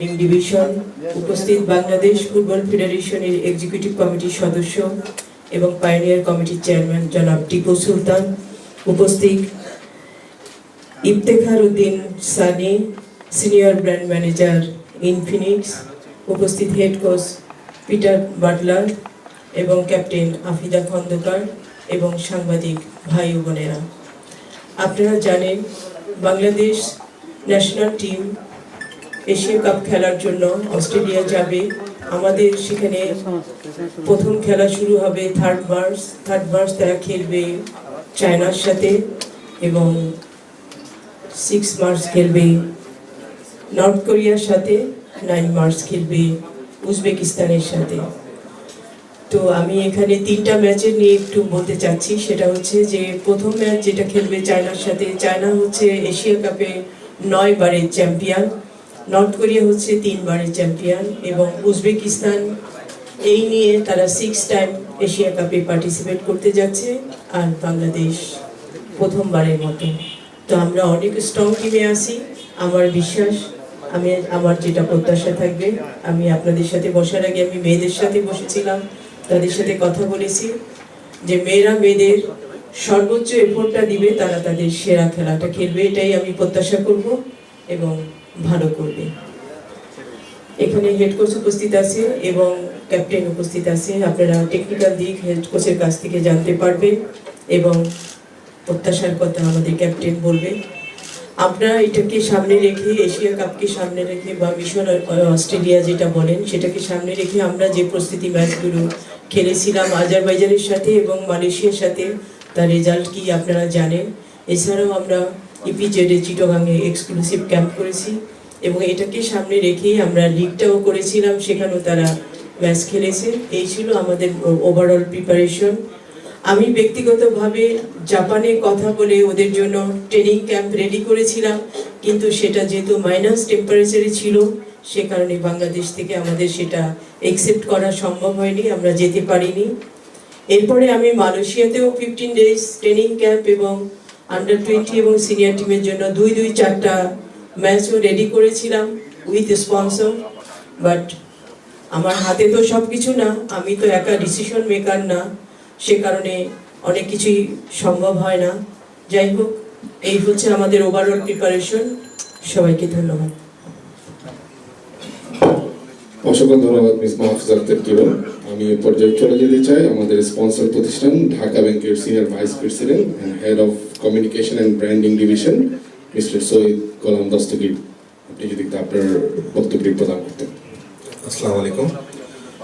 Division উপস্থিত Bangladesh football ফেডারেশনের executive কমিটির সদস্য এবং পাইনিয়ার কমিটির চেয়ারম্যান জনাব টিপু সুলতান, উপস্থিত Iftekhar Uddin Sunny, senior brand manager Infinix, উপস্থিত হেড কোচ পিটার বাটলার এবং ক্যাপ্টেন আফিদা খন্দকার এবং সাংবাদিক ভাই ও বোনেরা, আপনারা জানেন Bangladesh national team Asia cup খেলার জন্য অস্ট্রেলিয়া যাবে। আমাদের সেখানে প্রথম খেলা শুরু হবে 3 মার্চ তারা খেলবে চায়নার সাথে এবং 6 মার্চ খেলবে নর্থ কোরিয়ার সাথে, 9 মার্চ খেলবে উজবেকিস্তানের সাথে। তো আমি এখানে 3টা ম্যাচের নিয়ে একটু বলতে চাচ্ছি। সেটা হচ্ছে যে প্রথম ম্যাচ যেটা খেলবে চায়নার সাথে, চায়না হচ্ছে এশিয়া কাপে 9 বারের চ্যাম্পিয়ন, নর্থ কোরিয়া হচ্ছে 3 বারের চ্যাম্পিয়ন এবং উজবেকিস্তান এই নিয়ে তারা 6 টাইম এশিয়া কাপে পার্টিসিপেট করতে যাচ্ছে, আর বাংলাদেশ প্রথমবারের মতো। তো আমরা অনেক স্ট্রং টিমে আছি। আমার বিশ্বাস, আমার যেটা প্রত্যাশা থাকবে, আমি আপনাদের সাথে বসার আগে আমি মেয়েদের সাথে বসেছিলাম, তাদের সাথে কথা বলেছি যে মেয়েরা মেয়েদের সর্বোচ্চ এফোর্টটা দিবে, তারা তাদের সেরা খেলাটা খেলবে, এটাই আমি প্রত্যাশা করব এবং ভালো করবে। এখানে হেড কোচ উপস্থিত আছে এবং ক্যাপ্টেন উপস্থিত আছে। আপনারা টেকনিক্যাল দিক হেড কোচের কাছ থেকে জানতে পারবেন এবং প্রত্যাশার কথা আমাদের ক্যাপ্টেন বলবে। আপনারা এটাকে সামনে রেখে, এশিয়া কাপকে সামনে রেখে বা মিশন অস্ট্রেলিয়া যেটা বলেন সেটাকে সামনে রেখে আমরা যে প্রস্তুতি ম্যাচগুলো খেলেছিলাম আজারবাইজানের সাথে এবং মালয়েশিয়ার সাথে, তার রেজাল্ট কি আপনারা জানেন। এছাড়াও আমরা ইপিজেডে চিটাগাংয়ে এক্সক্লুসিভ ক্যাম্প করেছি এবং এটাকে সামনে রেখেই আমরা লিগটাও করেছিলাম, সেখানেও তারা ম্যাচ খেলেছে। এই ছিল আমাদের ওভারঅল প্রিপারেশন। আমি ব্যক্তিগতভাবে জাপানে কথা বলে ওদের জন্য ট্রেনিং ক্যাম্প রেডি করেছিলাম, কিন্তু সেটা যেহেতু মাইনাস টেম্পারেচারে ছিল, সে কারণে বাংলাদেশ থেকে আমাদের সেটা অ্যাকসেপ্ট করা সম্ভব হয়নি, আমরা যেতে পারিনি। এরপরে আমি মালয়েশিয়াতেও 15 ডেজ ট্রেনিং ক্যাম্প এবং আন্ডার 20 এবং সিনিয়র টিমের জন্য 4টা ম্যাচও রেডি করেছিলাম উইথ স্পন্সর। বাট আমার হাতে তো সব কিছু না, আমি তো একা ডিসিশন মেকার না, সে কারণে অনেক কিছুই সম্ভব হয় না। যাই হোক, এই হচ্ছে আমাদের ওভারঅল প্রিপারেশন। সবাইকে ধন্যবাদ। অসংখ্য ধন্যবাদ মিস মাহফুজা আক্তার কিরণ। আমি এই পর্যায়ে চলে যেতে চাই আমাদের স্পন্সর প্রতিষ্ঠান ঢাকা ব্যাংকের senior vice president and head of communication and branding division mister Syed Golam Dastagir. আপনি যদি আপনার বক্তব্য প্রদান করতেন। আসসালামু আলাইকুম,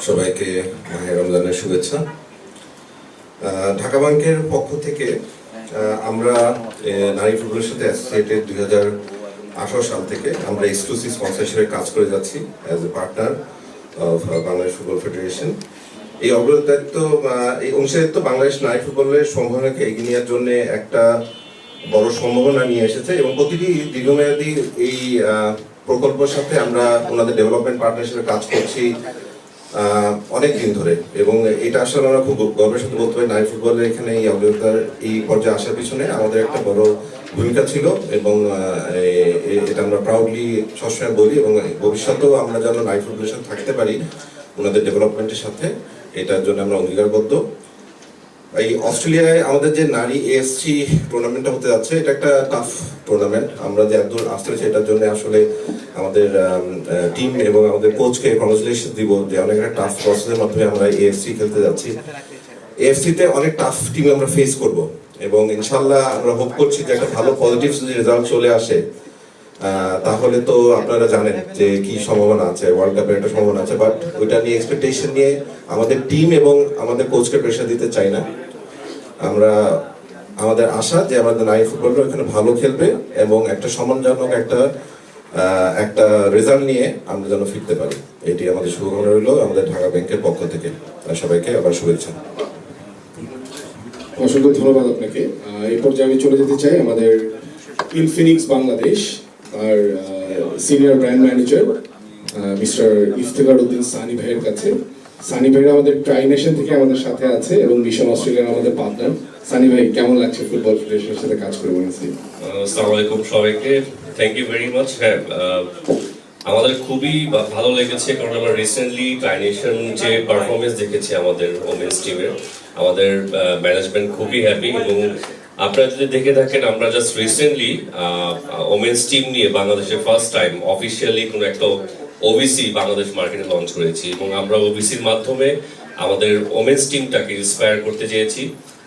সবাইকে মাহে রমজানের শুভেচ্ছা। ঢাকা ব্যাংকের পক্ষ থেকে আমরা নারী ফুটবলের সাথে অ্যাসোসিয়েটেড 2018 সাল থেকে আমরা এক্সক্লুসিভ স্পন্সর হিসেবে কাজ করে যাচ্ছি as a partner of Bangladesh football federation. এই অগ্রদায়িত্ব, এই অংশীদারিত্ব বাংলাদেশ নারী ফুটবলের সম্ভাবনাকে এগিয়ে নেওয়ার জন্য একটা বড় সম্ভাবনা নিয়ে এসেছে এবং প্রতিটি দীর্ঘমেয়াদী এই প্রকল্পের সাথে আমরা ওনাদের ডেভেলপমেন্ট পার্টনার হিসেবে কাজ করছি অনেক দিন ধরে, এবং এটা আসলে আমরা খুব গর্বের সাথে বলতে পারি নারী ফুটবলের এখানে এই অগ্রতার এই পর্যায়ে আসার পিছনে আমাদের একটা বড় ভূমিকা ছিল এবং এটা আমরা প্রাউডলি সবসময় বলি এবং ভবিষ্যতেও আমরা যেন নারী ফুটবলের সাথে থাকতে পারি ওনাদের ডেভেলপমেন্টের সাথে, এটার জন্য আমরা অঙ্গীকারবদ্ধ। এই অস্ট্রেলিয়ায় আমাদের যে নারী এএফসি টুর্নামেন্টটা হতে যাচ্ছে, এটা একটা টাফ টুর্নামেন্ট। আমরা যে এত আসতে হচ্ছে এটার জন্য আসলে আমাদের টিম এবং আমাদের কোচকে কংগ্রেচুলেশন দিব যে অনেক একটা টাফ প্রসেসের মাধ্যমে আমরা এএফসি খেলতে যাচ্ছি। এএফসিতে অনেক টাফ টিম আমরা ফেস করব এবং ইনশাল্লাহ আমরা হোপ করছি যে একটা ভালো পজিটিভ যদি রেজাল্ট চলে আসে তাহলে তো আপনারা জানেন যে কি সম্ভাবনা আছে, ওয়ার্ল্ড কাপের একটা সম্ভাবনা আছে। বাট ওইটা নিয়ে এক্সপেকটেশন নিয়ে আমাদের টিম এবং আমাদের কোচকে প্রেশার দিতে চাই না। আমরা আমাদের আশা যে আমাদের নারী ফুটবলরা এখানে ভালো খেলবে এবং একটা সম্মানজনক একটা রেজাল্ট নিয়ে আমরা যেন ফিরতে পারি, এটি আমাদের শুভকামনা রইল আমাদের ঢাকা ব্যাংকের পক্ষ থেকে। সবাইকে আবার শুভেচ্ছা। অসংখ্য ধন্যবাদ আপনাকে। এই পর্যায়ে আমি চলে যেতে চাই আমাদের ইনফিনিক্স বাংলাদেশ আর senior brand manager mister Iftekhar Uddin Sunny ভাইয়ের কাছে। সানি ভাই আমাদের ট্রাই নেশন থেকে আমাদের সাথে আছে এবং মিশন অস্ট্রেলিয়ার আমাদের পার্টনার। সানি ভাই, কেমন লাগছে ফুটবল ফেডারেশনের সাথে কাজ করে? আসসালামু আলাইকুম সবাইকে, থ্যাংক ইউ ভেরি মাচ। হ্যাঁ, আমাদের খুবই ভালো লেগেছে, কারণ আমরা রিসেন্টলি ট্রাইনেশন যে পারফরমেন্স দেখেছি আমাদের ওমেন্স টিমের, আমাদের ম্যানেজমেন্ট খুবই হ্যাপি। এবং আপনারা যদি দেখে থাকেন, আমরা জাস্ট রিসেন্টলি ওমেন্স টিম নিয়ে বাংলাদেশের ফার্স্ট টাইম অফিসিয়ালি কোনো একটা ওবিসি বাংলাদেশ মার্কেটে লঞ্চ করেছি, এবং আমরা ওবিসির মাধ্যমে আমাদের ওমেন্স টিমটাকে ইন্সপায়ার করতে চেয়েছি।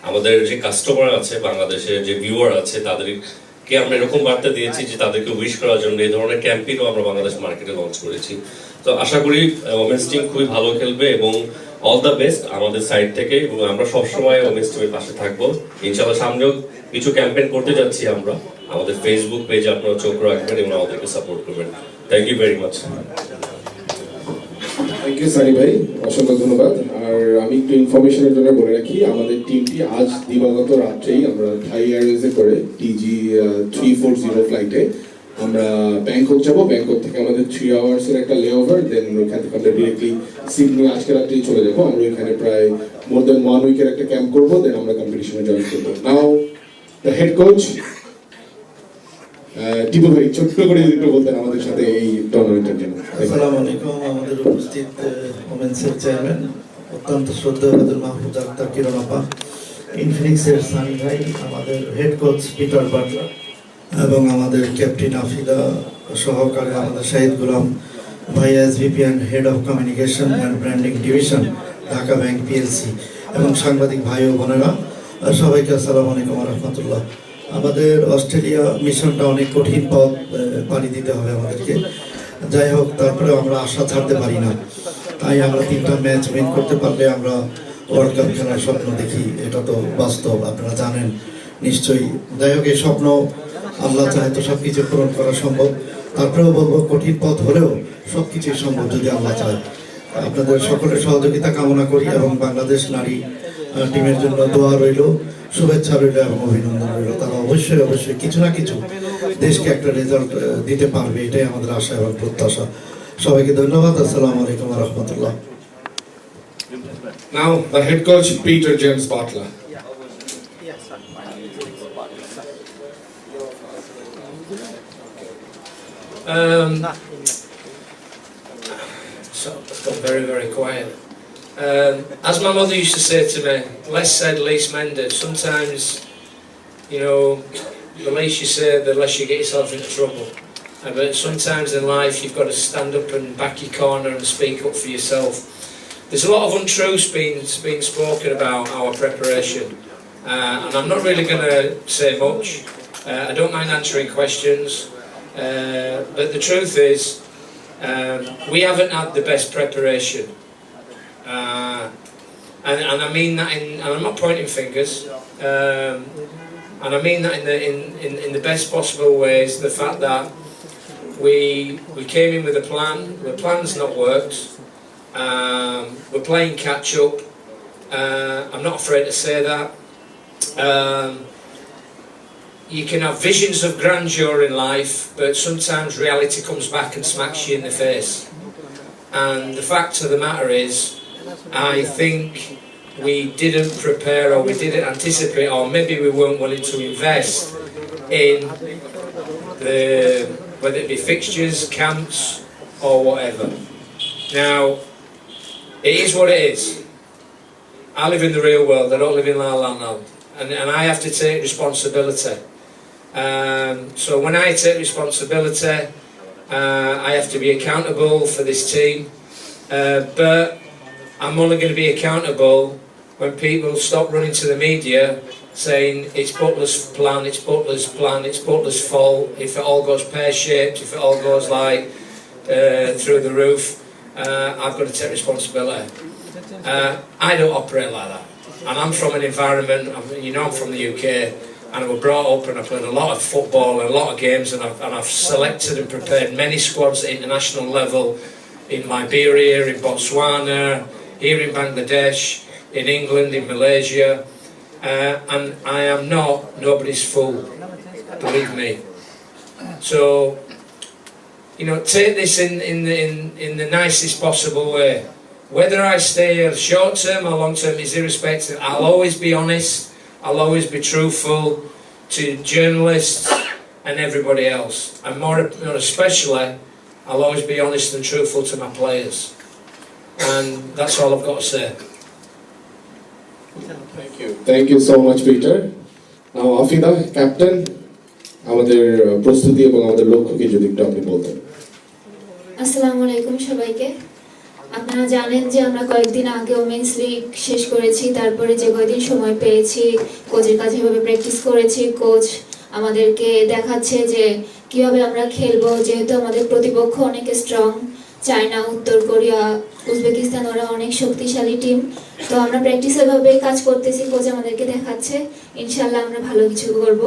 আমাদের যে কাস্টমার আছে, বাংলাদেশের যে ভিউয়ার আছে, তাদেরকে আমরা এরকম বার্তা দিয়েছি যে তাদেরকে উইশ করার জন্য এই ধরনের ক্যাম্পেইনও আমরা বাংলাদেশ মার্কেটে লঞ্চ করেছি। তো আশা করি ওমেন্স টিম খুবই ভালো খেলবে, এবং অল দ্য বেস্ট আমাদের সাইড থেকে, এবং আমরা সবসময় ওমেন্স টিমের পাশে থাকবো। ইনশাআল্লাহ সামনেও কিছু ক্যাম্পেইন করতে যাচ্ছি আমরা। আমাদের ফেসবুক পেজে আপনারা চোখ রাখবেন এবং আমাদেরকে সাপোর্ট করবেন। Thank you very much. Thank you Sunny ভাই, অসংখ্য ধন্যবাদ। আর আমি একটু ইনফরমেশনের জন্য বলে রাখি, আমাদের টিমটি আজ দিবাগত রাত্রেই আমরা থাই এয়ারওয়েজে করে TG 340 ফ্লাইটে আমরা ব্যাংকক যাব। ব্যাংকক থেকে আমাদের 3 আওয়ার্সের একটা লেওভার, দেন ওইখান থেকে আমরা ডিরেক্টলি সিডনি আজকে রাত্রেই চলে যাবো। আমরা ওইখানে প্রায় মোর দেন 1 উইকের একটা ক্যাম্প করবো, দেন আমরা কম্পিটিশনে জয়েন করবো। নাও দ্য হেড কোচ টিপু ভাই, ছোট্ট করে যদি একটু বলতেন আমাদের সাথে এই টুর্নামেন্টের জন্য। আসসালামু আলাইকুম। আমাদের উপস্থিত ওমেন্সের চেয়ারম্যান অত্যন্ত শ্রদ্ধেয় মাহমুদ আক্তার কিরণ আপা, ইনফিনিক্সের সানি ভাই, আমাদের হেড কোচ পিটার বাটলার এবং আমাদের ক্যাপ্টেন আফিদা, সহকারে আমাদের শাহিদ গোলাম ভাই, SVP and head of communication and branding division Dhaka bank PLC, এবং সাংবাদিক ভাই ও বোনেরা, সবাইকে আসসালামু আলাইকুম রহমতুল্লাহ। আমাদের অস্ট্রেলিয়া মিশনটা অনেক কঠিন পথ পাড়ি দিতে হবে আমাদেরকে, যাই হোক তারপরে আমরা আশা ছাড়তে পারি না। তাই আমরা 3টা ম্যাচ উইন করতে পারলে আমরা ওয়ার্ল্ড কাপ খেলার স্বপ্ন দেখি, এটা তো বাস্তব, আপনারা জানেন নিশ্চয়ই। যাই হোক, এই স্বপ্ন আল্লাহ চায় তো সব কিছু পূরণ করা সম্ভব। তারপরেও বলবো, কঠিন পথ হলেও সব কিছুই সম্ভব যদি আল্লাহ চায়। আপনাদের সকলের সহযোগিতা কামনা করি, এবং বাংলাদেশ নারী টিমের জন্য দোয়া রইল, শুভেচ্ছা রইল এবং অভিনন্দন রইল। তারা অবশ্যই অবশ্যই কিছু না কিছু দেশকে একটা রেজাল্ট দিতে পারবে, এটাই আমাদের আশা এবং প্রত্যাশা। সবাইকে ধন্যবাদ। আসসালামু আলাইকুম রহমতুল্লাহ। Now the head coach Peter James Bartler. So it's got very, very quiet. As my mother used to say to me, less said, least mended. Sometimes, you know, the less you say, the less you get yourself into trouble. But sometimes in life, you've got to stand up and back your corner and speak up for yourself. There's a lot of untruths being spoken about our preparation, and I'm not really going to say much. I don't mind answering questions, but the truth is, we haven't had the best preparation. And I mean that and I'm not pointing fingers, and I mean that in the best possible ways. The fact that we came in with a plan, the plan's not worked. We're playing catch up. I'm not afraid to say that. You can have visions of grandeur in life, but sometimes reality comes back and smacks you in the face. And the fact of the matter is, I think we didn't prepare, or we didn't anticipate, or maybe we weren't willing to invest in whether it be fixtures, camps, or whatever. Now, it is what it is. I live in the real world, I don't live in La La Land, and I have to take responsibility. So when I take responsibility, I have to be accountable for this team, but I'm only going to be accountable when people stop running to the media saying it's Butler's plan, it's Butler's plan, it's Butler's fault, if it all goes pear-shaped, if it all goes like through the roof. I've got to take responsibility. I don't operate like that, and I'm from an environment, you know, I'm from the UK, and I was brought up and I played a lot of football and a lot of games, and I've selected and prepared many squads at international level in Liberia, in Botswana, here in Bangladesh, in England, in Malaysia, and I am not nobody's fool, believe me. So, you know, take this in the nicest possible way. Whether I stay here short term or long term is irrespective. I'll always be honest, I'll always be truthful to journalists and everybody else, and more especially I'll always be honest and truthful to my players. And that's all I've got to say. Thank you so much, Peter. Now, Afida, captain, আমাদের প্রস্তুতি এবং আমাদের লক্ষ্যকে যদি একটু আপনি বলতেন। আসসালামু আলাইকুম সবাইকে। আপনারা জানেন যে আমরা কয়েকদিন আগে ওমেন্স লিগ শেষ করেছি, তারপরে যে কয়েকদিন সময় পেয়েছি কোচের কাছে এভাবে প্র্যাকটিস করেছি। কোচ আমাদেরকে দেখাচ্ছে যে কিভাবে আমরা খেলবো, যেহেতু আমাদের প্রতিপক্ষ অনেক স্ট্রং, চায়না, উত্তর কোরিয়া, উজবেকিস্তান, ওরা অনেক শক্তিশালী টিম। তো আমরা প্র্যাকটিসে ভাবে কাজ করতেছি, কোচ আমাদেরকে দেখাচ্ছে, ইনশাল্লাহ আমরা ভালো কিছু করব।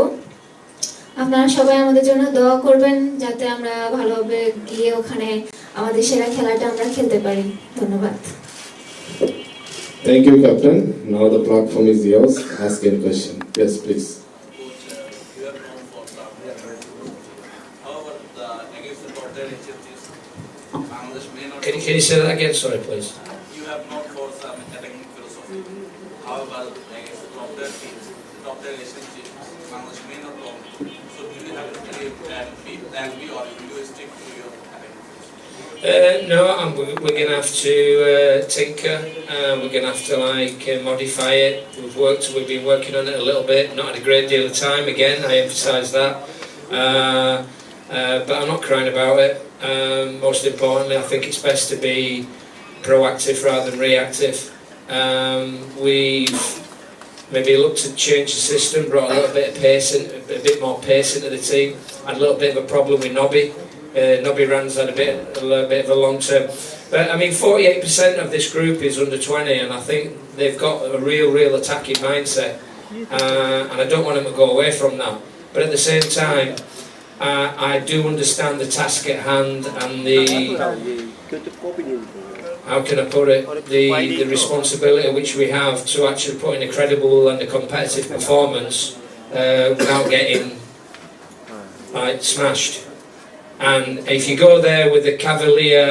আপনারা সবাই আমাদের জন্য দোয়া করবেন যাতে আমরা ভালোভাবে গিয়ে ওখানে আমাদের সেরা খেলাটা আমরা খেলতে পারি। ধন্যবাদ। Thank you, Captain. Now the platform is yours. Ask any question. Yes, please. Can you say that again? Sorry, please. You have not for some attacking philosophy. However, against the top tier teams, the top tier Asian teams, Bangladesh may not come. So do you have any plan B or will you stick to your attacking philosophy? No, we're going to have to tinker. We're going to have to modify it. We've been working on it a little bit, not had a great deal of time. Again, I emphasise that. But I'm not crying about it. Most importantly, I think it's best to be proactive rather than reactive. We've maybe looked to change the system, brought a little bit of pace, a bit more pace into the team. Had a little bit of a problem with Nobby. Nobby Rand's had a little bit of a long term. But I mean, 48% of this group is under 20, and I think they've got a real attacking mindset. And I don't want them to go away from that. But at the same time, I do understand the task at hand and how can I put it, the responsibility which we have to actually put in a credible and a competitive performance without getting smashed. And if you go there with a cavalier,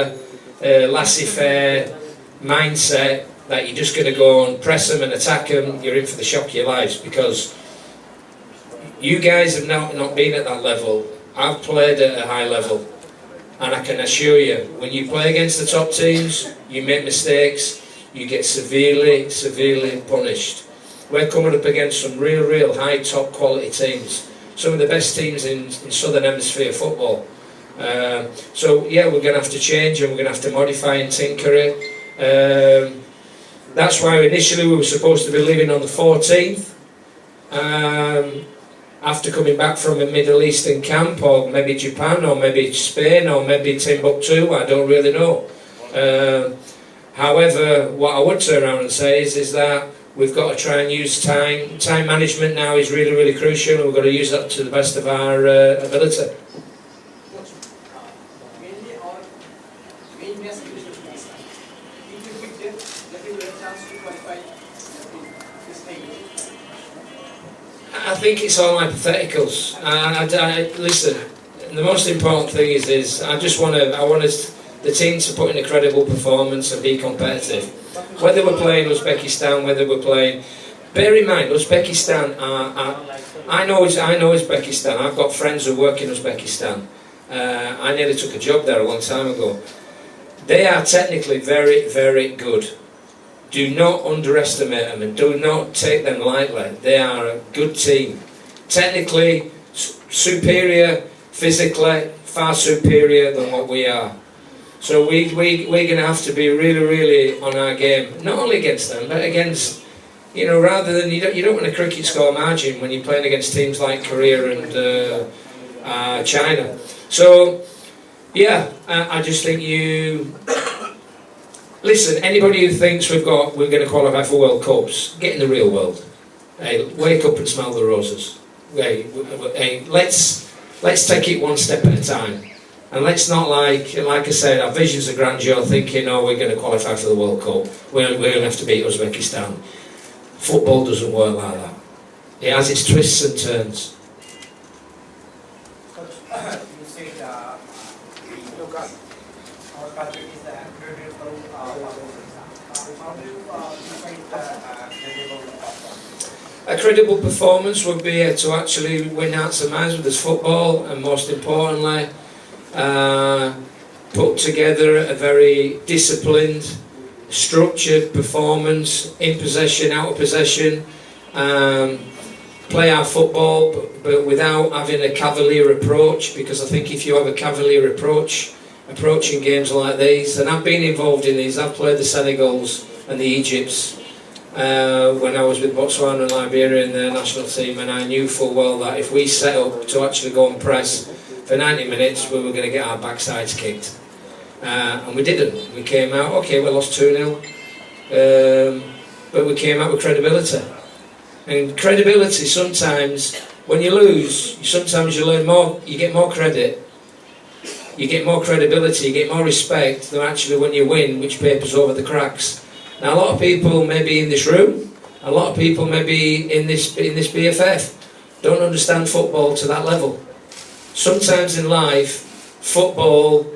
laissez-faire mindset that you're just going to go and press them and attack them, you're in for the shock of your lives, because you guys have not been at that level. I've played at a high level, and I can assure you, when you play against the top teams, you make mistakes, you get severely punished. We're coming up against some real high top quality teams, some of the best teams in Southern Hemisphere football. So yeah, we're going to have to change, and we're going to have to modify and tinker it. That's why initially we were supposed to be leaving on the 14th. After coming back from a Middle Eastern camp, or maybe Japan, or maybe Spain, or maybe Timbuktu, I don't really know. However, what I would turn around and say is that we've got to try and use time. Time management now is really crucial, and we've got to use that to the best of our ability. I think it's all hypotheticals. Listen, the most important thing is I want the team to put in a credible performance and be competitive. Whether we're playing Uzbekistan, whether we're playing, bear in mind, Uzbekistan I know Uzbekistan. I've got friends who work in Uzbekistan. I nearly took a job there a long time ago. They are technically very good. Do not underestimate them and do not take them lightly. They are a good team. Technically superior, physically far superior than what we are. So we're going to have to be really on our game. Not only against them, but against, rather than, you don't want a cricket score margin when you're playing against teams like Korea and China. So, yeah, I just think listen, anybody who thinks we're going to qualify for World Cups, get in the real world. Hey, wake up and smell the roses. Hey, let's take it one step at a time. And let's not, like I said, our visions are grandeur, thinking, we're going to qualify for the World Cup. We're going to have to beat Uzbekistan. Football doesn't work like that. It has its twists and turns. You said, look, our country is accredited for how do you define A credible performance would be to actually win hearts and minds with this football, and most importantly, put together a very disciplined, structured performance, in possession, out of possession, play our football but without having a cavalier approach, because I think if you have a cavalier approaching games like these, and I've been involved in these, I've played the Senegals and the Egypts when I was with Botswana and Liberia in the national team, and I knew full well that if we set up to actually go and press for 90 minutes, we were going to get our backsides kicked. And we didn't. We came out, okay, we lost 2-0, but we came out with credibility. And credibility, sometimes, when you lose, sometimes you learn more, you get more credit, you get more credibility, you get more respect than actually when you win, which papers over the cracks. Now, a lot of people maybe in this room, a lot of people maybe in this BFF don't understand football to that level. Sometimes in life, football,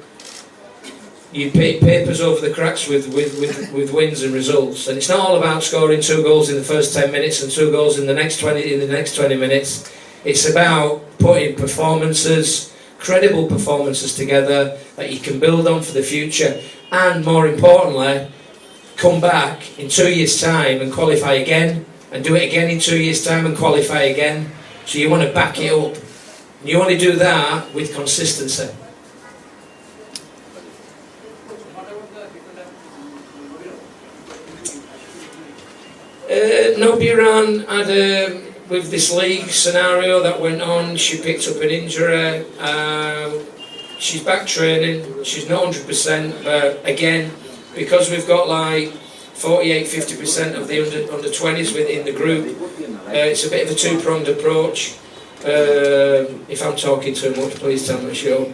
you pick papers over the cracks with wins and results, and it's not all about scoring 2 goals in the first 10 minutes and 2 goals in the next 20 minutes. It's about putting performances, credible performances together that you can build on for the future, and more importantly, come back in 2 years' time and qualify again, and do it again in 2 years' time and qualify again. So you want to back it up. You only do that with consistency. Nobiran had with this league scenario that went on, she picked up an injury. She's back training, she's not 100%, but again, because we've got like 48-50% of the under 20s within the group, it's a bit of a two-pronged approach. If I'm talking too much, please tell me, sure.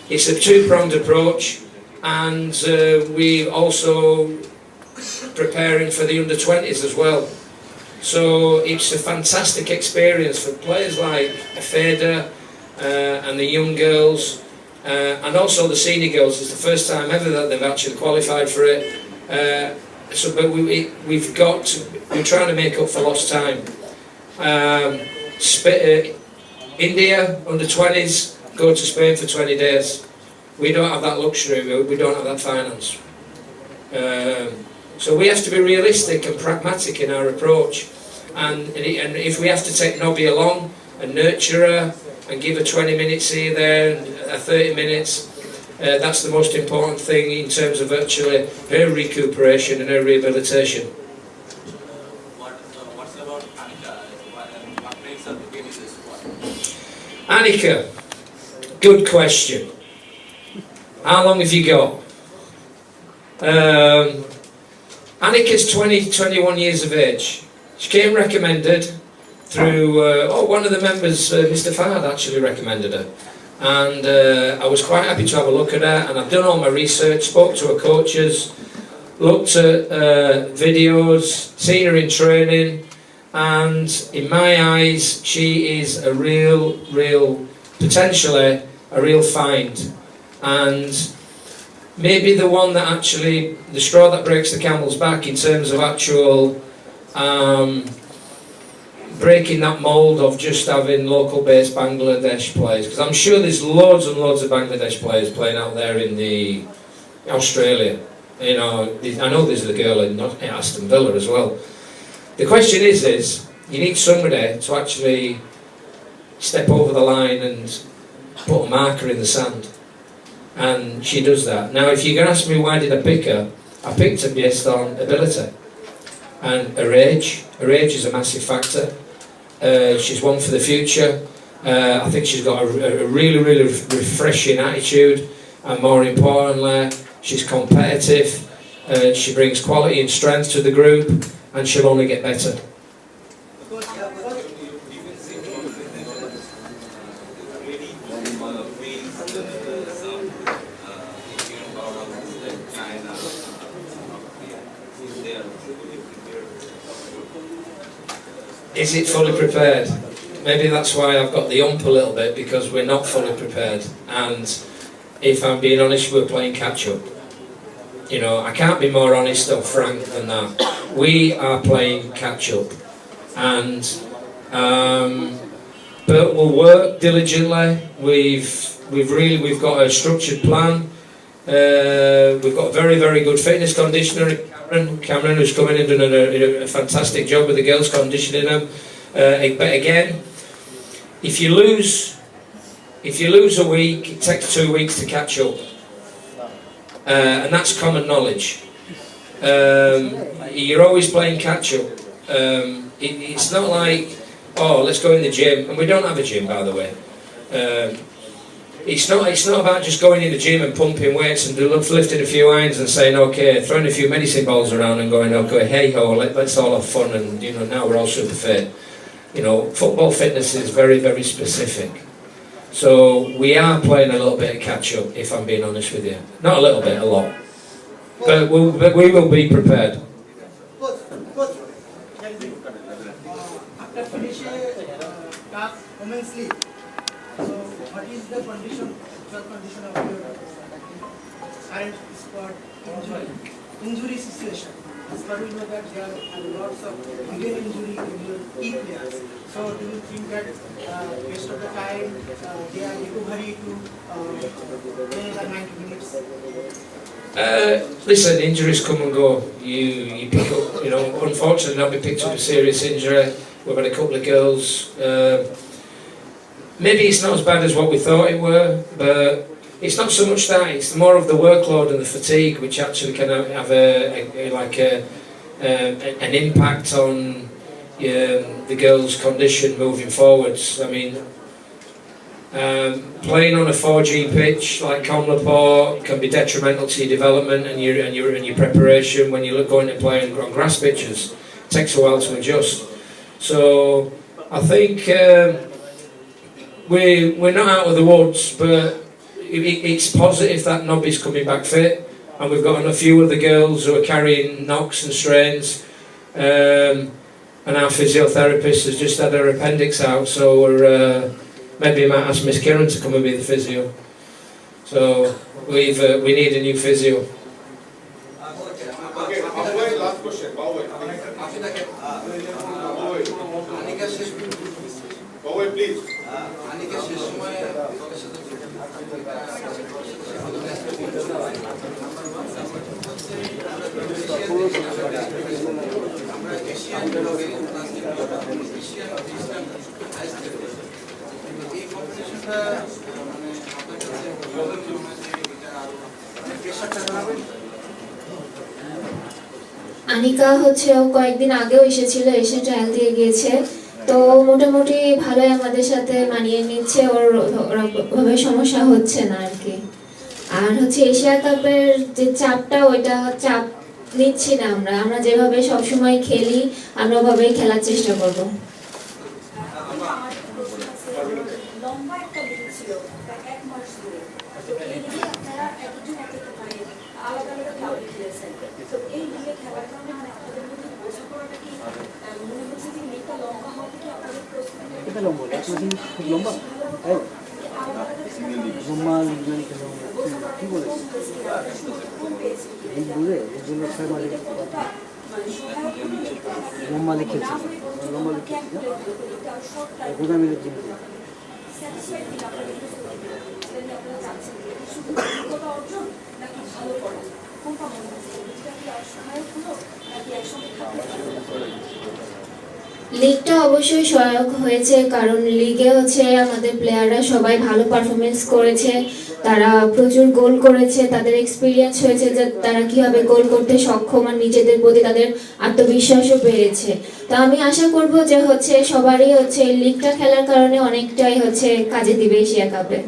It's a two-pronged approach, and we also preparing for the under 20s as well. So it's a fantastic experience for players like Afeda and the young girls, and also the senior girls. It's the first time ever that they've actually qualified for it. But we're trying to make up for lost time. India under 20s go to Spain for 20 days. We don't have that luxury. We don't have that finance. So we have to be realistic and pragmatic in our approach, and if we have to take Nobby along and nurture her and give her 20 minutes here, there, and 30 minutes, that's the most important thing in terms of actually her recuperation and her rehabilitation. What's about Anika? What makes her to get in this squad? Anika, good question. How long have you got? Annika's 21 years of age. She came recommended through, one of the members, Mr. Fahad actually recommended her. And I was quite happy to have a look at her, and I've done all my research, spoke to her coaches, looked at videos, seen her in training, and in my eyes, she is a potentially a real find. And maybe the one that actually, the straw that breaks the camel's back in terms of actual breaking that mould of just having local-based Bangladesh players, because I'm sure there's loads and loads of Bangladesh players playing out there in the Australia. You know, I know there's a girl in Aston Villa as well. The question is you need somebody to actually step over the line and put a marker in the sand. And she does that. Now, if you're going to ask me why did I pick her, I picked her based on ability and her age. Her age is a massive factor. She's one for the future. I think she's got a really, really refreshing attitude, and more importantly, she's competitive. She brings quality and strength to the group, and she'll only get better. Is it fully prepared? Maybe that's why I've got the ump a little bit, because we're not fully prepared. And if I'm being honest, we're playing catch up. You know, I can't be more honest or frank than that. We are playing catch up. And but we'll work diligently. We've got a structured plan. We've got a very, very good fitness conditioner, Cameron, who's come in and done a fantastic job with the girls, conditioning them. But again, if you lose a week, it takes 2 weeks to catch up, and that's common knowledge. You're always playing catch up. It's not like, oh, let's go in the gym, and we don't have a gym, by the way. It's not about just going in the gym and pumping weights and lifting a few irons and saying, okay, throwing a few medicine balls around and going, okay, hey ho, let's all have fun, and now we're all super fit. Football fitness is very, very specific. So we are playing a little bit of catch up, if I'm being honest with you. Not a little bit, a lot. But we will be prepared. After finishing tough women's league, so what is the condition of your current squad injury situation? As far as we know that there are lots of hidden injury in your key players. So do you think that rest of the time they are recovery to play the 90 minutes? Listen, injuries come and go. You pick up, unfortunately not be picked up a serious injury. We've had a couple of girls. Maybe it's not as bad as what we thought it were, but it's not so much that, it's more of the workload and the fatigue which actually can have an impact on the girls' condition moving forwards. I mean, playing on a 4G pitch like Conlaport can be detrimental to your development and your preparation when you look going to play on grass pitches. It takes a while to adjust. So I think we're not out of the woods, but it's positive that Nobby's coming back fit, and we've got a few of the girls who are carrying knocks and strains, and our physiotherapist has just had her appendix out, so we're maybe I might ask Miss Kieran to come and be the physio. So we need a new physio. Okay, last question. Please. Anika হচ্ছে ও কয়েকদিন আগেও এসে trial দিয়ে গিয়েছে, তো মোটামুটি ভালোই আমাদের সাথে মানিয়ে নিচ্ছে, ওর ওরকমভাবে সমস্যা হচ্ছে না আর কি। আর হচ্ছে এশিয়া কাপের যে চাপটা, ওইটা চাপ নিচ্ছি না আমরা যেভাবে সবসময় খেলি আমরা ওভাবেই খেলার চেষ্টা করব। লিগটা অবশ্যই সহায়ক হয়েছে, কারণ লিগে হচ্ছে আমাদের প্লেয়াররা সবাই ভালো পারফরমেন্স করেছে, তারা প্রচুর গোল করেছে, তাদের এক্সপিরিয়েন্স হয়েছে যে তারা কিভাবে গোল করতে সক্ষম, আর নিজেদের প্রতি তাদের আত্মবিশ্বাসও বেড়েছে। তো আমি আশা করব যে হচ্ছে সবারই হচ্ছে লিগটা খেলার কারণে অনেকটাই হচ্ছে কাজে দিবে এশিয়া কাপে।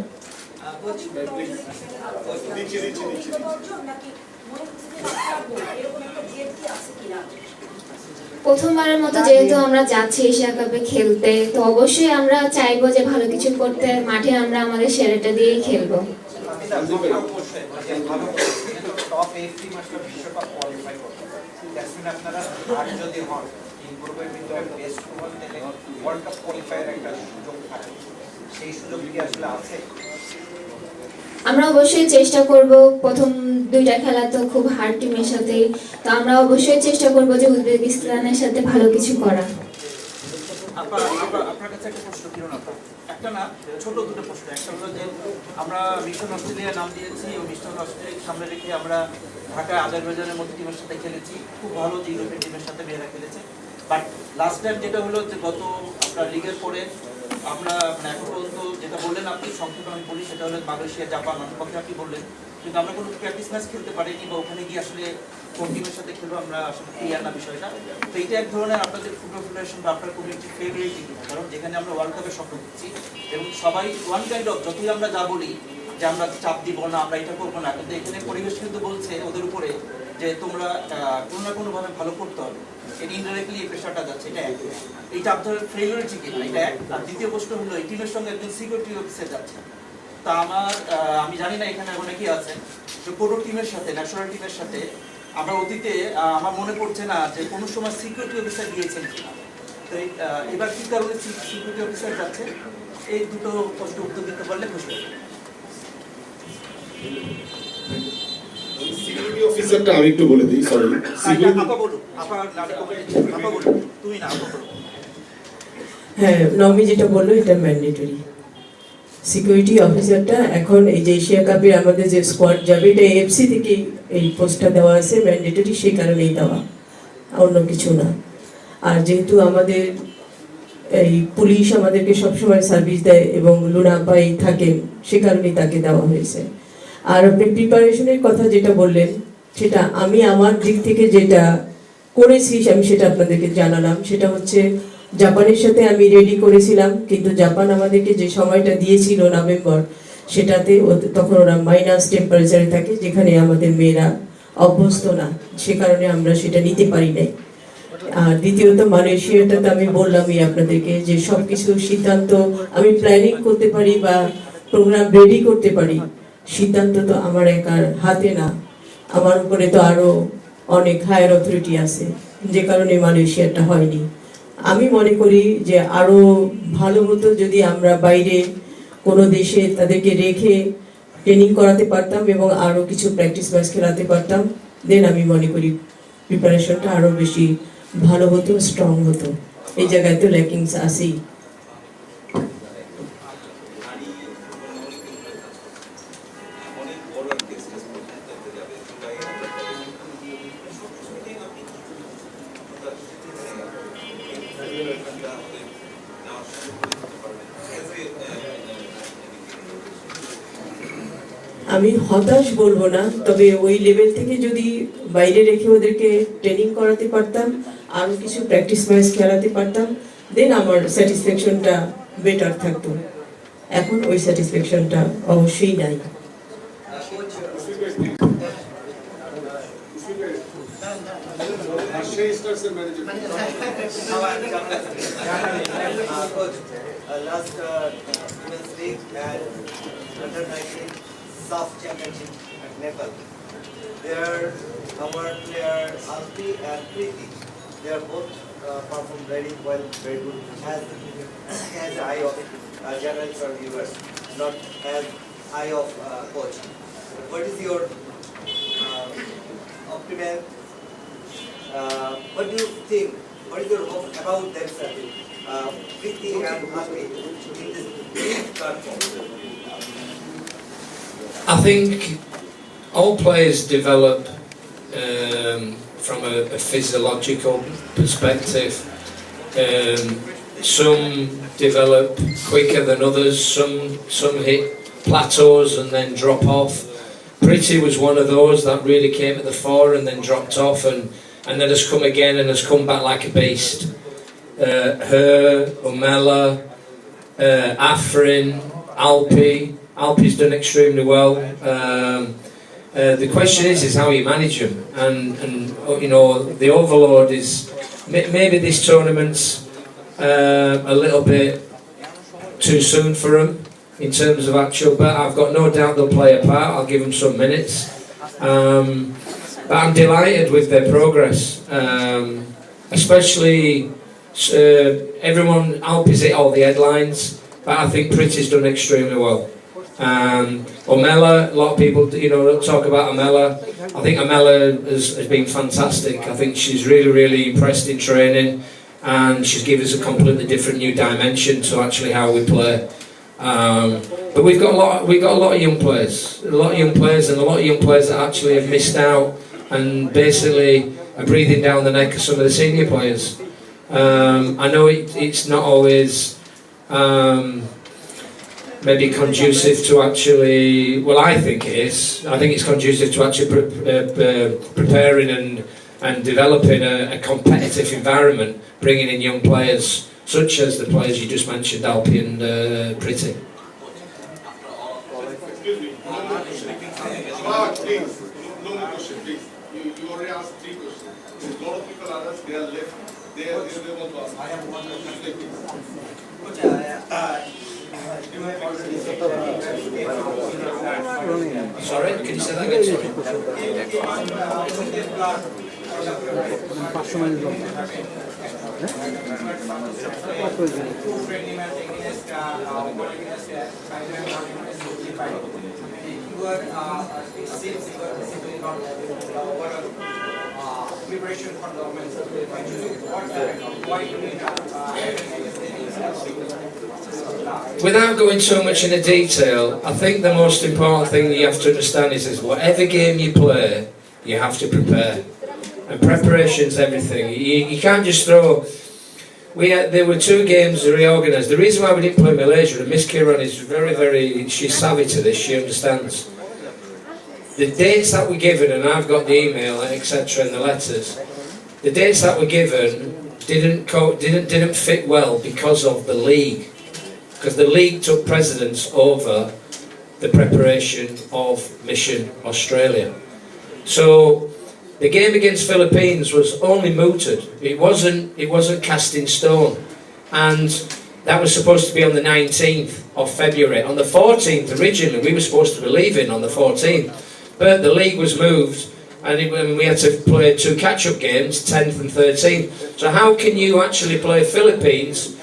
প্রথমবারের মতো যেহেতু আমরা যাচ্ছি এশিয়া কাপে খেলতে, তো অবশ্যই আমরা চাইবো যে ভালো কিছু করতে, মাঠে আমরা আমাদের সেরাটা দিয়েই খেলবো। আমরা অবশ্যই চেষ্টা করব, প্রথম দুইটা খেলা তো খুব হার্ড টিমের সাথে, তো আমরা অবশ্যই চেষ্টা করব যে উজবেকিস্তানের সাথে ভালো কিছু করা। আপনার কাছে একটা প্রশ্ন, কিরণ আপা, একটা না, ছোট দুটো প্রশ্ন। একটা হলো যে আমরা মিশন অস্ট্রেলিয়া নাম দিয়েছি এবং মিশন অস্ট্রেলিয়াকে সামনে রেখে আমরা ঢাকায় আজারবাইজানের মতো টিমের সাথে খেলেছি, খুব ভালো যে ইউরোপিয়ান টিমের সাথে মেয়েরা খেলেছে। বাট লাস্ট টাইম যেটা হলো যে গত আপনার লিগের পরে আমরা এখন পর্যন্ত যেটা বললেন আপনি, সংক্ষেপে আমি বলি, সেটা হলো মালয়েশিয়া, জাপান, অনেক পক্ষে আপনি বললেন, কিন্তু আমরা কোনো প্র্যাকটিস ম্যাচ খেলতে পারিনি বা ওখানে গিয়ে আসলে কোন টিমের সাথে খেলবো আমরা আসলে ক্লিয়ার না বিষয়টা। তো এটা এক ধরনের আপনাদের ফুটবল ফেডারেশন বা আপনার কমিউনিটির ফেভারিটি কিনা, কারণ যেখানে আমরা ওয়ার্ল্ড কাপের স্বপ্ন দিচ্ছি এবং সবাই ওয়ান কাইন্ড অফ, যতই আমরা যা বলি যে আমরা চাপ দিব না, আমরা এটা করবো না, কিন্তু এখানে পরিবেশ কিন্তু বলছে ওদের উপরে যে তোমরা কোনো না কোনোভাবে ভালো করতে হবে। এটা ইনডাইরেক্টলি এই প্রেশারটা যাচ্ছে, এটা এক। এইটা আপনাদের ফেভারিটি কিনা, এটা এক। আর দ্বিতীয় প্রশ্ন হলো এই টিমের সঙ্গে একজন সিকিউরিটি অফিসার যাচ্ছে। তা আমি জানি না এখানে অনেকেই আছেন যে কোনো টিমের সাথে, ন্যাশনাল টিমের সাথে আমরা অতীতে আমার মনে পড়ছে না যে কোনো সময় সিকিউরিটি অফিসার গিয়েছেন কিনা। তো এবার কি কারণে সিকিউরিটি অফিসার যাচ্ছে, এই দুটো প্রশ্ন উত্তর দিতে পারলে খুশি হব। সিকিউরিটি অফিসারটা আমি একটু বলে দিই, সরি। আপা বলুন, আপা বলুন, তুমি না, আপা বলুন। হ্যাঁ, নমি যেটা বললো এটা ম্যান্ডেটরি। সিকিউরিটি অফিসারটা এখন এই যে এশিয়া কাপের আমাদের যে স্কোয়াড যাবে, এটা এএফসি থেকে এই পোস্টটা দেওয়া আছে, ম্যান্ডেটরি, সেই কারণেই দেওয়া, অন্য কিছু না। আর যেহেতু আমাদের এই পুলিশ আমাদেরকে সবসময় সার্ভিস দেয় এবং লুনা পাই থাকেন, সে কারণেই তাকে দেওয়া হয়েছে। আর আপনি প্রিপারেশনের কথা যেটা বললেন, সেটা আমি আমার দিক থেকে যেটা করেছি আমি সেটা আপনাদেরকে জানালাম। সেটা হচ্ছে জাপানের সাথে আমি রেডি করেছিলাম, কিন্তু জাপান আমাদেরকে যে সময়টা দিয়েছিল নভেম্বর, সেটাতে তখন ওরা মাইনাস টেম্পারেচারে থাকে, যেখানে আমাদের মেয়েরা অভ্যস্ত না, সে কারণে আমরা সেটা নিতে পারি নাই। আর দ্বিতীয়ত মালয়েশিয়াটা তো আমি বললামই আপনাদেরকে যে সব কিছু সিদ্ধান্ত আমি প্ল্যানিং করতে পারি বা প্রোগ্রাম রেডি করতে পারি, সিদ্ধান্ত তো আমার একার হাতে না, আমার উপরে তো আরো অনেক হায়ার অথরিটি আছে, যে কারণে মালয়েশিয়াটা হয়নি। আমি মনে করি যে আরো ভালো হতো যদি আমরা বাইরে কোনো দেশে তাদেরকে রেখে ট্রেনিং করাতে পারতাম এবং আরো কিছু প্র্যাকটিস ম্যাচ খেলাতে পারতাম, দেন আমি মনে করি প্রিপারেশনটা আরো বেশি ভালো হতো, স্ট্রং হতো। এই জায়গায় তো ল্যাকিংস আছেই। আমি হতাশ বলবো না, তবে ওই লেভেল থেকে যদি বাইরে রেখে ওদেরকে ট্রেনিং করাতে পারতাম, আরো কিছু প্র্যাকটিস ম্যাচ খেলাতে পারতাম, দেন আমার স্যাটিসফ্যাকশনটা বেটার থাকতো। এখন ওই স্যাটিসফ্যাকশনটা অবশ্যই নাই। South Championship at Nepal. There, our player Alpi and Preeti, they are both performed very well, very good. As the eye of journalists or viewers, not as eye of coach. What is your opinion? What do you think? What is your hope about that Preeti and Alpi in this big platform? I think all players develop from a physiological perspective. Some develop quicker than others. Some hit plateaus and then drop off. Pretty was one of those that really came to the fore and then dropped off and then has come again and has come back like a beast. Her, Umela, Afrin, Alpi. Alpi's done extremely well. The question is how you manage them, and you know, the overload is maybe this tournament's a little bit too soon for them in terms of actual. But I've got no doubt they'll play a part. I'll give them some minutes. But I'm delighted with their progress, especially everyone. Alpi's hit all the headlines, but I think Pretty's done extremely well. Omela, a lot of people, you know, don't talk about Omela. I think Omela has been fantastic. I think she's really impressed in training, and she's given us a completely different new dimension to actually how we play. But we've got a lot of young players, and a lot of young players that actually have missed out and basically are breathing down the neck of some of the senior players. I know it's not always maybe conducive to actually, well, I think it is. I think it's conducive to actually preparing and developing a competitive environment, bringing in young players such as the players you just mentioned, Alpi and Pretty. Please, no more question, please. You already asked 3 questions. A lot of people are asked, they are left. They want to ask. I have one question. Sorry, can you say that again? Preparation for the women's Without going too much into detail, I think the most important thing that you have to understand is whatever game you play, you have to prepare. And preparation's everything. You can't just throw... There were 2 games reorganised. The reason why we didn't play Malaysia, and Miss Kiran is she's savvy to this, she understands. The dates that were given, and I've got the email, etc., and the letters, the dates that were given didn't fit well because of the league. Because the league took precedence over the preparation of Mission Australia. So the game against Philippines was only mooted. It wasn't cast in stone. And that was supposed to be on the 19th of February. On the 14th originally we were supposed to be leaving on the 14th. But the league was moved and we had to play 2 catch-up games, 10th and 13th. So how can you actually play Philippines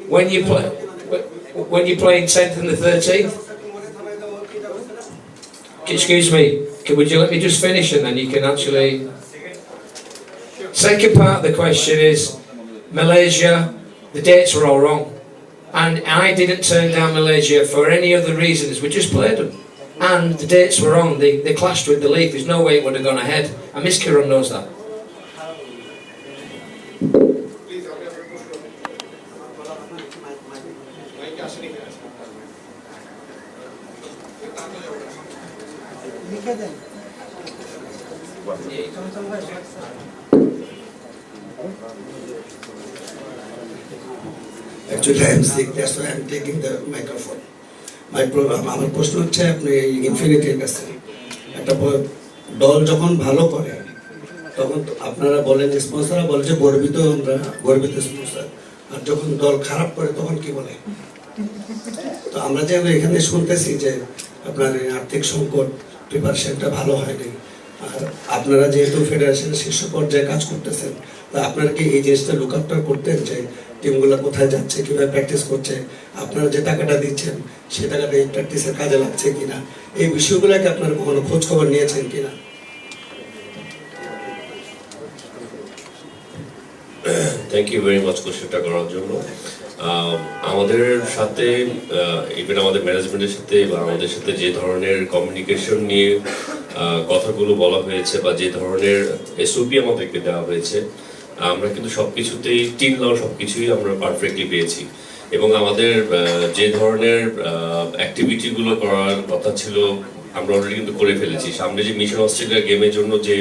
when you're playing 10th and the 13th? Excuse me, would you let me just finish and then you can actually... Second part of the question is, Malaysia, the dates were all wrong. And I didn't turn down Malaysia for any other reasons, we just played them. And the dates were wrong, they clashed with the league, there's no way it would have gone ahead. And Miss Kiran knows that. Actually, I am sick, that's why I am taking the microphone. আমার প্রশ্ন হচ্ছে আপনি ইনফিনিটির কাছে একটা দল যখন ভালো করে তখন আপনারা বলেন স্পন্সররা বলে যে গর্বিত স্পন্সর, আর যখন দল খারাপ করে তখন কি বলে? তো আমরা যে এখানে শুনতেছি যে আপনার আর্থিক সংকট, প্রিপারেশনটা ভালো হয়নি, আর আপনারা যেহেতু ফেডারেশনের শীর্ষ পর্যায়ে কাজ করতেছেন, তা আপনারা কি এই জিনিসটা লুক আফটার করতেন যে টিমগুলো কোথায় যাচ্ছে, কিভাবে প্র্যাকটিস করছে, আপনারা যে টাকাটা দিচ্ছেন সেই টাকাটা এই প্র্যাকটিসের কাজে লাগছে কিনা, এই বিষয়গুলোকে আপনারা কখনো খোঁজ খবর নিয়েছেন কিনা? থ্যাংক ইউ ভেরি মাচ কোশ্চেনটা করার জন্য। আমাদের সাথে ইভেন আমাদের ম্যানেজমেন্টের সাথে বা আমাদের সাথে যে ধরনের কমিউনিকেশন নিয়ে কথাগুলো বলা হয়েছে বা যে ধরনের এসওপি আমাদেরকে দেওয়া হয়েছে, আমরা কিন্তু সবকিছুতেই টিম নাও সবকিছুই আমরা পারফেক্টলি পেয়েছি। এবং আমাদের যে ধরনের অ্যাক্টিভিটিগুলো করার কথা ছিল আমরা অলরেডি কিন্তু করে ফেলেছি। সামনে যে মিশন অস্ট্রেলিয়া গেমের জন্য যে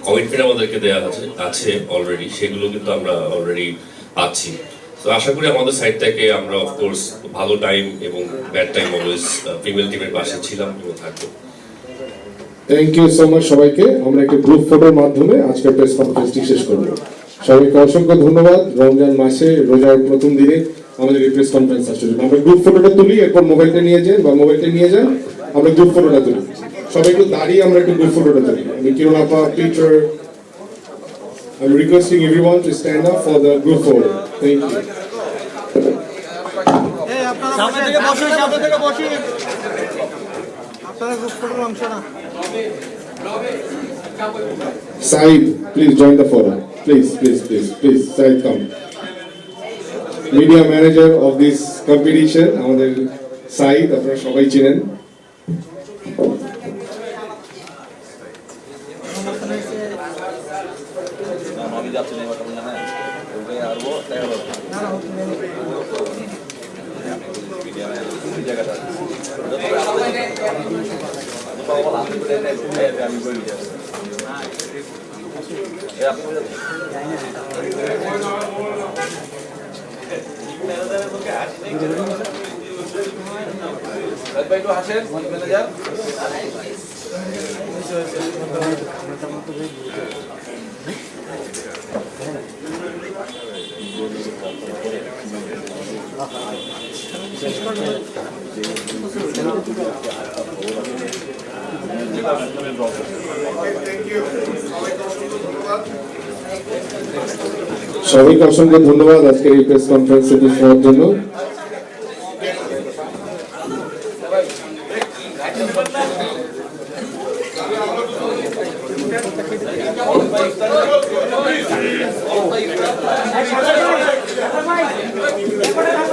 কমিটমেন্ট আমাদেরকে দেওয়া আছে অলরেডি, সেগুলো কিন্তু আমরা অলরেডি পাচ্ছি। তো আশা করি আমাদের সাইড থেকে আমরা অফকোর্স ভালো টাইম এবং ব্যাড টাইম অলওয়েজ ফিমেল টিমের পাশে ছিলাম এবং থাকবো। থ্যাংক ইউ সো মাচ সবাইকে। আমরা একটা গ্রুপ ফটোর মাধ্যমে আজকের প্রেস কনফারেন্সটি শেষ করব। সবাইকে অসংখ্য ধন্যবাদ। রমজান মাসে রোজার প্রথম দিনে আমাদের এই প্রেস কনফারেন্স আসার জন্য। আমরা গ্রুপ ফটোটা তুলি, এরপর মোবাইলটা নিয়ে যান বা মোবাইলটা নিয়ে যান, আমরা গ্রুপ ফটোটা তুলি। সবাই একটু দাঁড়িয়ে আমরা একটু গ্রুপ ফটোটা তুলি। আমি কিরণ আপা, Peter, I'm requesting everyone to stand up for the group photo. Thank you. সামনে থেকে বসি আপনারা গ্রুপ ফটোর অংশ না। Said, please join the photo. Please, Said, come. Media manager of this competition, আমাদের সাইদ, আপনারা সবাই চেনেন। সবাইকে অসংখ্য ধন্যবাদ আজকের এই প্রেস কনফারেন্সে উপস্থিত হওয়ার জন্য। All